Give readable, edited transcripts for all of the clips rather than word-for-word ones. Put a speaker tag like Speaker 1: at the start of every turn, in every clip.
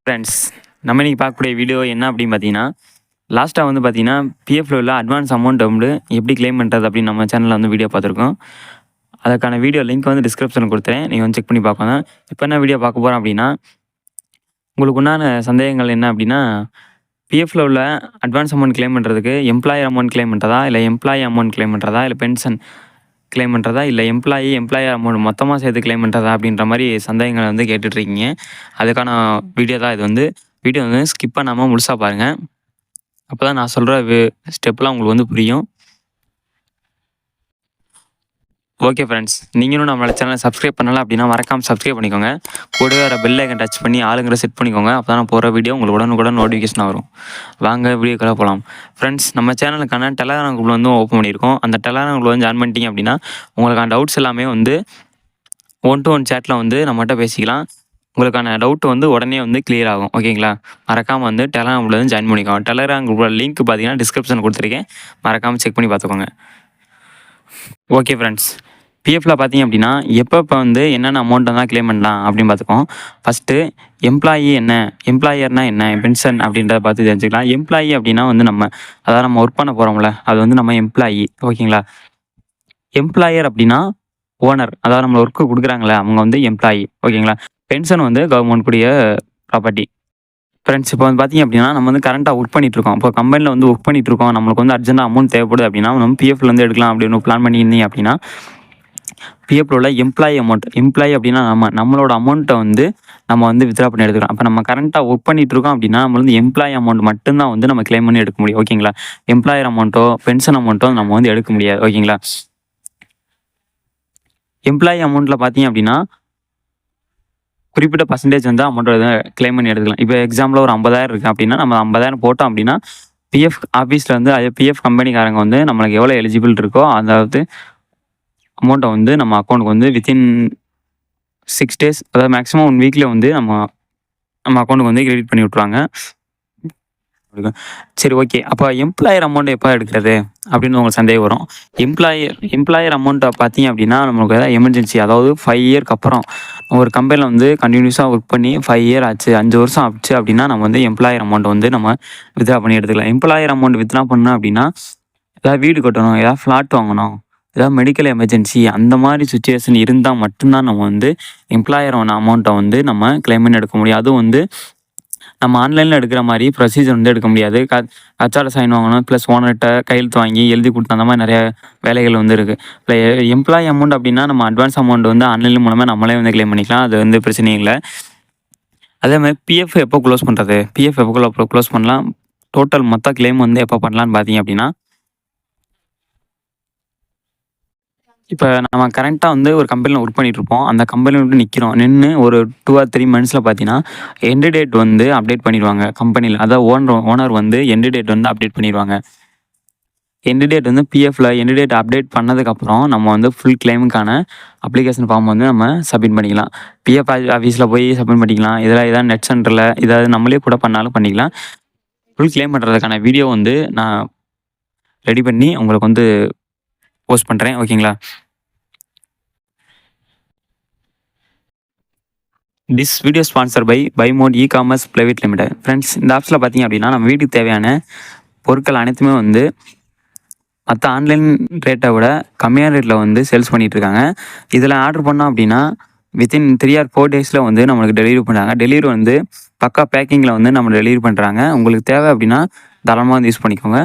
Speaker 1: Friends, நம்ம இன்றைக்கி பார்க்கக்கூடிய வீடியோ என்ன அப்படின்னு பார்த்தீங்கன்னா, லாஸ்ட்டாக வந்து பார்த்தீங்கன்னா, பிஎஃப்ல உள்ள அட்வான்ஸ் அமௌண்ட் வந்து எப்படி கிளைம் பண்ணுறது அப்படின்னு நம்ம சேனலில் வந்து வீடியோ பார்த்துருக்கோம். அதுக்கான வீடியோ லிங்க் வந்து டிஸ்கிரிப்ஷனில் கொடுத்துறேன். நீங்கள் வந்து செக் பண்ணி பார்க்கணும். இப்போ என்ன வீடியோ பார்க்க போகிறோம் அப்படின்னா, உங்களுக்கு உண்டான சந்தேகங்கள் என்ன அப்படின்னா, பிஎஃப்ல உள்ள அட்வான்ஸ் அமௌண்ட் கிளைம் பண்ணுறதுக்கு எம்ப்ளாயர் அமௌண்ட் கிளைம் பண்ணுறதா, இல்லை எம்ப்ளாயி அமௌண்ட் கிளைம் பண்ணுறதா, இல்லை பென்ஷன் கிளைம் பண்ணுறதா, இல்லை எம்ப்ளாயர் அமௌண்ட் மொத்தமாக சேர்த்து கிளைம் பண்ணுறதா அப்படின்ற மாதிரி சந்தேகங்களை வந்து கேட்டுட்ருக்கீங்க. அதுக்கான வீடியோ தான் இது வந்து. வீடியோ வந்து ஸ்கிப் பண்ணாமல் முழுசாக பாருங்கள். அப்போ தான் நான் சொல்கிற ஸ்டெப்லாம் உங்களுக்கு வந்து புரியும். ஓகே ஃப்ரெண்ட்ஸ், நீங்களும் நம்மளோட சேனலை சப்ஸ்கிரைப் பண்ணலாம் அப்படின்னா மறக்காமல் சப்ஸ்கிரைப் பண்ணிக்கோங்க. கூடவே வர பெல் ஐக்கன் டச் பண்ணி ஆளுங்கிற செட் பண்ணிக்கோங்க. அப்போ தான் நான் போகிற வீடியோ உங்களுக்கு உடனுக்குடன் நோட்டிஃபிகேஷன் வரும். வாங்க வீடியோக்குள்ளே போகலாம். ஃப்ரெண்ட்ஸ், நம்ம சேனலுக்கான டெலகிராம் குரூப் வந்து ஓப்பன் பண்ணியிருக்கோம். அந்த டெலகிராம் குரூப் வந்து ஜாயின் பண்ணிட்டீங்க அப்படின்னா உங்களுக்கான டவுட்ஸ் எல்லாமே வந்து 1-to-1 சேட்டில் வந்து நம்மகிட்ட பேசிக்கலாம். உங்களுக்கான டவுட் வந்து உடனே வந்து கிளியர் ஆகும். ஓகேங்களா? மறக்காமல் வந்து டெலகிராம் குரூப்பில் வந்து ஜாயின் பண்ணிக்கோங்க. டெலகிராம் குரூப்போட லிங்க் பார்த்தீங்கன்னா டிஸ்கிரிப்ஷன் கொடுத்துருக்கேன். மறக்காமல் செக் பண்ணி பார்த்துக்கோங்க. ஓகே ஃப்ரெண்ட்ஸ், பிஎஃப்ல பார்த்தீங்க அப்படின்னா எப்போ வந்து என்னென்ன அமௌண்ட்டை தான் கிளைம் பண்ணலாம் அப்படின்னு பார்த்துக்கோம். ஃபஸ்ட்டு எம்ப்ளாயி என்ன, எம்ப்ளாயர்னா என்ன, பென்ஷன் அப்படின்றத பார்த்து தெரிஞ்சுக்கலாம். எம்ப்ளாயி அப்படின்னா வந்து அதாவது நம்ம ஒர்க் பண்ண போகிறோம்ல, அது வந்து நம்ம எம்ப்ளாயி. ஓகேங்களா? எம்ப்ளாயர் அப்படின்னா ஓனர், அதாவது நம்ம ஒர்க்கு கொடுக்குறாங்களே அவங்க வந்து எம்ப்ளாயி. ஓகேங்களா? பென்ஷன் வந்து கவர்மெண்ட் கூடிய ப்ராப்பர்ட்டி. ஃப்ரெண்ட்ஸ், இப்போ வந்து பார்த்தீங்க அப்படின்னா நம்ம வந்து கரண்ட்டாக ஒர்க் பண்ணிட்டுருக்கோம். இப்போ கம்பெனியில் வந்து ஒர்க் பண்ணிட்டுருக்கோம். நம்மளுக்கு வந்து அர்ஜென்ட்டாக அமௌண்ட் தேவைப்படுது அப்படின்னா நம்ம பிஎஃப்லேருந்து எடுக்கலாம் அப்படின்னு பிளான் பண்ணியிருந்தீங்க அப்படின்னா பிஎஃப்ல உள்ள எம்ப்ளாயி அப்படின்னா நம்மளோட அமௌண்ட்டை வந்து நம்ம வந்து வித்ட்ரா பண்ணி எடுத்துக்கலாம். அப்போ நம்ம கரண்ட்டாக ஒர்க் பண்ணிட்டுருக்கோம் அப்படின்னா நம்ம வந்து எம்ப்ளாயி அமௌண்ட் மட்டும்தான் வந்து நம்ம கிளைம் பண்ணி எடுக்க முடியும். ஓகேங்களா? எம்ப்ளாயர் அமௌண்ட்டோ பென்ஷன் அமௌண்ட்டோ நம்ம வந்து எடுக்க முடியாது. ஓகேங்களா? எம்ப்ளாயி அமௌண்ட்டில் பார்த்தீங்க அப்படின்னா குறிப்பிட்ட பர்சன்டேஜ் வந்து அமௌண்ட் வந்து கிளைம் பண்ணி எடுத்துக்கலாம். இப்போ எக்ஸாம்பிள் ஒரு 50,000 இருக்குது அப்படின்னா நம்ம 50,000 போட்டோம் அப்படின்னா பிஎஃப் ஆஃபீஸில் வந்து அது பிஎஃப் கம்பெனிக்காரங்க வந்து நம்மளுக்கு எவ்வளோ எலிஜிபிள் இருக்கோ அதாவது அமௌண்ட்டை வந்து நம்ம அக்கௌண்ட்டுக்கு வந்து வித்தின் 6 days, அதாவது மேக்ஸிமம் 1 வீக்கில் வந்து நம்ம அக்கௌண்ட்டுக்கு வந்து கிரெடிட் பண்ணி விட்ருவாங்க. சரி, ஓகே. அப்போ எம்ப்ளாயர் அமௌண்ட் எப்போ எடுக்கிறது அப்படின்னு உங்களுக்கு சந்தேகம் வரும். எம்ப்ளாயர் அமௌண்ட்டை பார்த்தீங்க அப்படின்னா நம்மளுக்கு ஏதாவது எமர்ஜென்சி, அதாவது 5 இயர்க்கு அப்புறம் ஒரு கம்பெனியில் வந்து கண்டினியூஸாக ஒர்க் பண்ணி 5 இயர் ஆச்சு, 5 வருஷம் ஆச்சு அப்படின்னா நம்ம வந்து எம்ப்ளாயர் அமௌண்ட்டை வந்து நம்ம வித்ட்ரா பண்ணி எடுத்துக்கலாம். எம்ப்ளாயர் அமௌண்ட் வித்ட்ரா பண்ணோம் அப்படின்னா ஏதாவது வீடு கட்டணும், ஏதாவது ஃப்ளாட் வாங்கணும், ஏதாவது மெடிக்கல் எமர்ஜென்சி அந்த மாதிரி சுச்சுவேஷன் இருந்தால் மட்டும்தான் நம்ம வந்து எம்ப்ளாயர் அமௌண்ட்டை வந்து நம்ம கிளைம் பண்ணி எடுக்க முடியும். அதுவும் வந்து நம்ம ஆன்லைனில் எடுக்கிற மாதிரி ப்ரொசீஜர் வந்து எடுக்க முடியாது. ஹச்ஆர் சைன் வாங்கணும், ப்ளஸ் ஓனர்கிட்ட கையெழுத்து வாங்கி எழுதி கொடுத்த அந்த மாதிரி நிறைய வேலைகள் வந்து இருக்குது. இப்போ எம்ப்ளாயி அமௌண்ட் அப்படின்னா நம்ம அட்வான்ஸ் அமௌண்ட் வந்து ஆன்லைன் மூலமாக நம்மளே வந்து கிளைம் பண்ணிக்கலாம். அது வந்து பிரச்சனை இல்லை. அதே மாதிரி பிஎஃப் எப்போ க்ளோஸ் பண்ணுறது, பிஎஃப் எப்போ க்ளோஸ் பண்ணலாம், டோட்டல் மொத்த கிளைம் வந்து எப்போ பண்ணலான்னு பார்த்தீங்க அப்படின்னா இப்போ நம்ம கரண்ட்டாக வந்து ஒரு கம்பெனியில் ஒர்க் பண்ணிகிட்ருப்போம். அந்த கம்பெனியில் விட்டு நின்று ஒரு 2 or 3 monthsல பார்த்தீங்கன்னா எண்டு டேட் வந்து அப்டேட் பண்ணிடுவாங்க கம்பெனியில். அதாவது ஓனர் வந்து எண்டு டேட் வந்து அப்டேட் பண்ணிடுவாங்க. எண்டு டேட் வந்து பிஎஃப்ல எண்டு டேட் அப்டேட் பண்ணதுக்கப்புறம் நம்ம வந்து ஃபுல் கிளைமுக்கான அப்ளிகேஷன் ஃபார்ம் வந்து நம்ம சப்மிட் பண்ணிக்கலாம். பிஎஃப் ஆஃபீஸில் போய் சப்மிட் பண்ணிக்கலாம். ஏதாவது நெட் சென்டரில் ஏதாவது நம்மளே கூட பண்ணாலும் பண்ணிக்கலாம். ஃபுல் கிளைம் பண்ணுறதுக்கான வீடியோ வந்து நான் ரெடி பண்ணி உங்களுக்கு வந்து போஸ்ட் பண்ணுறேன். ஓகேங்களா? This video sponsor by Mod e-commerce private limited. Friends, இந்த ஆப்ஸில் பார்த்தீங்க அப்படின்னா நம்ம வீட்டுக்கு தேவையான பொருட்கள் அனைத்துமே வந்து மற்ற ஆன்லைன் ரேட்டை விட கம்மியான ரேட்டில் வந்து சேல்ஸ் பண்ணிகிட்ருக்காங்க. இதில் ஆர்டர் பண்ணோம் அப்படின்னா வித்தின் 3 or 4 daysல வந்து நம்மளுக்கு டெலிவரி பண்ணுறாங்க. டெலிவரி வந்து பக்கா பேக்கிங்கில் வந்து நம்ம டெலிவரி பண்ணுறாங்க. உங்களுக்கு தேவை அப்படின்னா தாராளமாக வந்து யூஸ் பண்ணிக்கோங்க.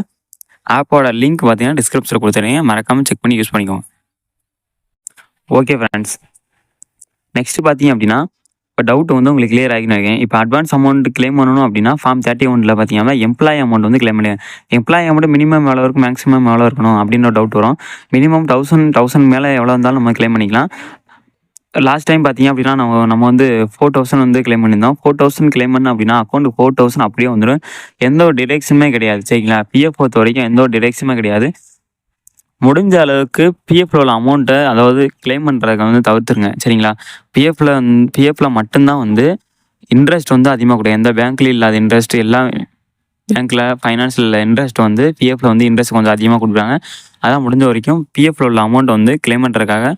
Speaker 1: ஆப்போட லிங்க் பார்த்தீங்கன்னா டிஸ்கிரிப்ஷனில் கொடுத்துருங்க. மறக்காமல் செக் பண்ணி யூஸ் பண்ணிக்கோங்க. ஓகே ஃப்ரெண்ட்ஸ், நெக்ஸ்ட்டு பார்த்தீங்க அப்படின்னா இப்போ டவுட் வந்து உங்களுக்கு கிளியர் ஆகின்னு இருக்கேன். இப்போ அட்வான்ஸ் அமௌண்ட் கிளைம் பண்ணணும் அப்படின்னா ஃபார்ம் 31ல் பார்த்தீங்கன்னா எம்ப்ளாயி அமௌண்ட் வந்து கிளைம் பண்ணுவேன். எம்ப்ளாயி அமௌண்ட் மினிமம் எவ்வளோ இருக்கும், மேக்ஸிமம் எவ்வளோ இருக்கணும் அப்படின்ற டவுட் வரும். மினிமம் 1000 மேலே எவ்வளோ இருந்தாலும் நம்ம கிளைம் பண்ணிக்கலாம். லாஸ்ட் டைம் பார்த்தீங்க அப்படின்னா நம்ம வந்து 4,000 வந்து கிளைம் பண்ணியிருந்தோம். 4,000 கிளைம் பண்ணோம் அப்படின்னா அக்கௌண்ட்டுக்கு 4,000 அப்படியே வந்துடும். எந்த ஒரு டிடெக்ஷனுமே கிடையாது. சரிங்களா? பிஎஃப் பொறுத்த வரைக்கும் எந்த ஒரு டிடெக்ஷனுமே கிடையாது. முடிஞ்ச அளவுக்கு பிஎஃப்ல உள்ள அமௌண்ட்டை அதாவது கிளைம் பண்ணுறதுக்கு வந்து தவிர்த்துருங்க. சரிங்களா? பிஎஃப்ல மட்டும்தான் வந்து இன்ட்ரெஸ்ட் வந்து அதிகமாக கொடுக்கும். எந்த பேங்க்லேயும் இல்லாத இன்ட்ரெஸ்ட் எல்லாம் பேங்க்கில் ஃபைனான்ஸில் இன்ட்ரெஸ்ட் வந்து பிஎஃப்ல வந்து இன்ட்ரெஸ்ட் கொஞ்சம் அதிகமாக கொடுக்குறாங்க. அதான் முடிஞ்ச வரைக்கும் பிஎஃப்ல உள்ள அமௌண்ட்டை வந்து கிளைம் பண்ணுறதுக்காக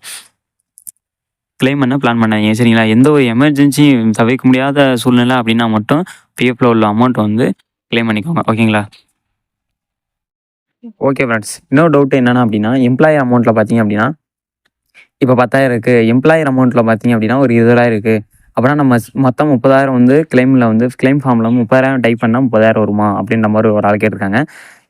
Speaker 1: கிளைம் பண்ண பிளான் பண்ணாதீங்க சரிங்களா. எந்த ஒரு எமர்ஜென்சி தவிர்க்க முடியாத சூழ்நிலை அப்படின்னா மட்டும் பிஎஃப்ல உள்ள அமௌண்ட் வந்து கிளைம் பண்ணிக்கோங்க ஓகேங்களா. ஓகே ஃப்ரெண்ட்ஸ், இன்னொரு டவுட் என்னென்னா அப்படின்னா எம்ப்ளாயி அமௌண்ட்டில் பார்த்தீங்க அப்படின்னா இப்போ 10,000 இருக்குது, எம்ப்ளாயர் அமௌண்ட்டில் பார்த்தீங்க அப்படின்னா ஒரு 20,000 இருக்குது. அப்படின்னா நம்ம மொத்தம் 30,000 வந்து கிளைம் ஃபார்மில் 30,000 டைப் பண்ணால் 30,000 வருமா அப்படின்ற மாதிரி ஒரு ஆள் கேட்டிருக்காங்க.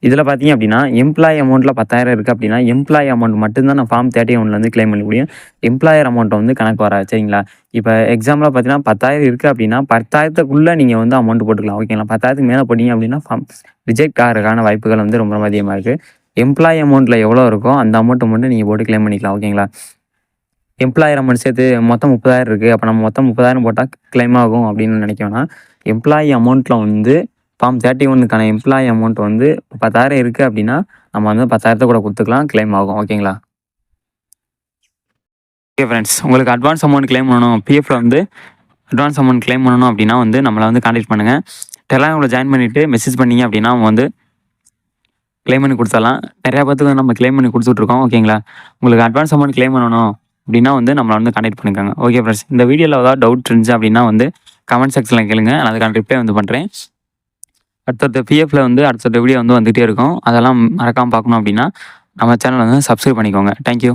Speaker 1: இதில் பார்த்தீங்க அப்படின்னா எம்ப்ளாயி அமௌண்ட்டில் 10,000 இருக்குது அப்படின்னா எம்ப்ளாயி அமௌண்ட் மட்டும்தான் நான் ஃபார்ம் 31 கிளைம் பண்ண முடியும். எம்ப்ளாயர் அமௌண்ட்டை வந்து கணக்கு வராது சரிங்களா. இப்போ எக்ஸாம்பிளாக பார்த்தீங்கன்னா 10,000 இருக்குது அப்படின்னா 10,000க்குள்ளே நீங்கள் வந்து அமௌண்ட் போட்டுக்கலாம் ஓகேங்களா. 10,000க்கு மேலே போட்டிங்க அப்படின்னா ஃபார்ம் ரிஜெக்ட் ஆகிறதுக்கான வாய்ப்புகள் வந்து ரொம்ப அதிகமாக இருக்குது. எம்ப்ளாயி அமௌண்ட்டில் எவ்வளோ இருக்கோ அந்த அமௌண்ட்டை மட்டும் நீங்கள் போட்டு கிளைம் பண்ணிக்கலாம் ஓகேங்களா. எம்ப்ளாயர் அமௌண்ட் சேர்த்து மொத்தம் 30,000 இருக்குது, அப்போ நம்ம மொத்தம் 30,000 போட்டால் கிளைம் ஆகும் அப்படின்னு நினைக்கோன்னா எம்ப்ளாயி அமௌண்ட்டில் வந்து ஃபார்ம் 31க்கான எம்ப்ளாயி அமௌண்ட் வந்து 10,000 இருக்குது அப்படின்னா நம்ம வந்து 10,000 கூட கொடுத்துக்கலாம், கிளைம் ஆகும் ஓகேங்களா. ஓகே ஃப்ரெண்ட்ஸ், உங்களுக்கு அட்வான்ஸ் அமௌண்ட் கிளைம் பண்ணணும், பிஎஃப்ல வந்து அட்வான்ஸ் அமௌண்ட் கிளைம் பண்ணணும் அப்படின்னா வந்து நம்மளை வந்து கான்டாக்ட் பண்ணுங்கள். டெலகிராமில் ஜாயின் பண்ணிவிட்டு மெசேஜ் பண்ணிங்க அப்படின்னா அவங்க வந்து கிளைம் பண்ணி கொடுத்துடலாம். நிறையா பேத்துக்கு நம்ம கிளைம் பண்ணி கொடுத்துட்ருக்கோம் ஓகேங்களா. உங்களுக்கு அட்வான்ஸ் அமௌண்ட் கிளைம் பண்ணணும் அப்படின்னா வந்து நம்மளை வந்து கான்டாக்ட் பண்ணிக்கோங்க. ஓகே ஃப்ரெண்ட்ஸ், இந்த வீடியோவில் ஏதாவது டவுட் இருந்துச்சு அப்படின்னா வந்து கமெண்ட் செக்ஷனில் கேளுங்க, நான் அதுக்கான ரிப்ளை வந்து பண்ணுறேன். அடுத்தடுத்த பிஎஃப்ல வந்து அடுத்தடுத்த வீடியோ வந்து வந்துகிட்டே இருக்கும், அதெல்லாம் மறக்காமல் பார்க்கணும் அப்படின்னா நம்ம சேனல் வந்து சப்ஸ்கிரைப் பண்ணிக்கோங்க. தேங்க்யூ.